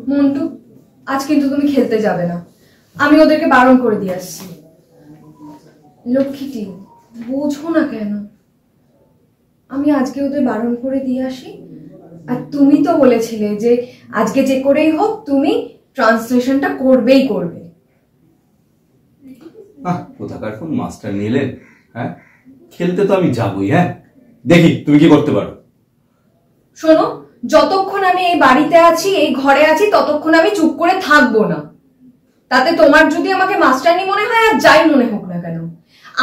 মন্টু, আজ কিন্তু তুমি খেলতে যাবে না, আমি ওদেরকে বারণ করে দিয়ে আসছি। লক্ষ্মীটি, বোঝো না কেন? আমি আজকে ওদের বারণ করে দিয়ে আসি। আর তুমি তো বলেছিলে যে আজকে যে করেই হোক তুমি ট্রান্সলেশনটা করবেই করবে। কোথাকার কোন মাস্টার নিলেন? হ্যাঁ, খেলতে তো আমি যাবই। হ্যাঁ, দেখি তুমি কি করতে পারো। শোনো, যতক্ষণ আমি এই বাড়িতে আছি, এই ঘরে আছি, ততক্ষণ আমি চুপ করে থাকবো না। তাতে তোমার যদি আমাকে মাস্টারনি মনে হয় আর যাই মনে হোক না কেন,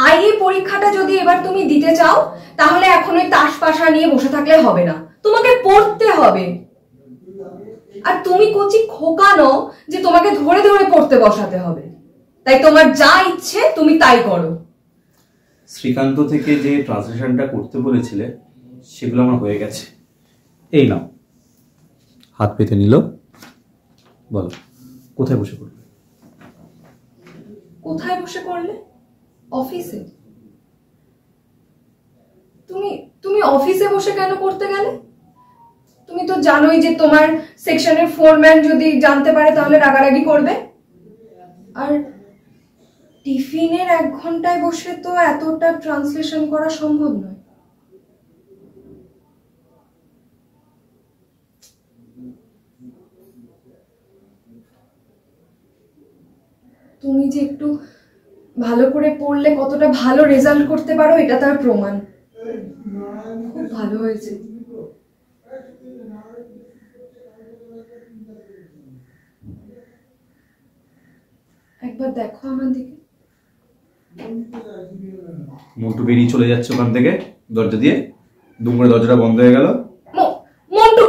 আইএ পরীক্ষাটা যদি এবার তুমি দিতে চাও, তাহলে এখন ওই তাস পাশা নিয়ে বসে থাকলে হবে না, তোমাকে পড়তে হবে। আর তুমি কচি খোকানো যে তোমাকে ধরে ধরে পড়তে বসাতে হবে। তাই তোমার যা ইচ্ছে তুমি তাই করো। শ্রীকান্ত থেকে যে ট্রান্সলেশনটা করতে বলেছিলে সেগুলো আমার হয়ে গেছে। এই নাও। হাত পেতে নিল। বলো, কোথায় বসে করবে? কোথায় বসে করলে? অফিসে? তুমি তুমি অফিসে বসে কেন করতে গেলে? তুমি তো জানোই যে তোমার সেকশনের ফোরম্যান যদি জানতে পারে তাহলে রাগারাগি করবে। আর টিফিনের 1 ঘন্টায় বসে তো এতটা ট্রান্সলেশন করা সম্ভব নয়। তুমি যে একটু ভালো করে পড়লে কতটা ভালো রেজাল্ট করতে পারো এটা তার প্রমাণ। খুব ভালো হয়েছে। একবার দেখো আমার দিকে। মন্টু বেরিয়ে চলে যাচ্ছে ওখান থেকে দরজা দিয়ে। দুম করে দরজাটা বন্ধ হয়ে গেল। মন্টু,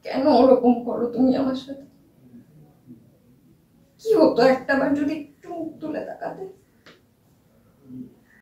কেন ওরকম করো তুমি আমার সাথে? কি হতো একটাবার যদি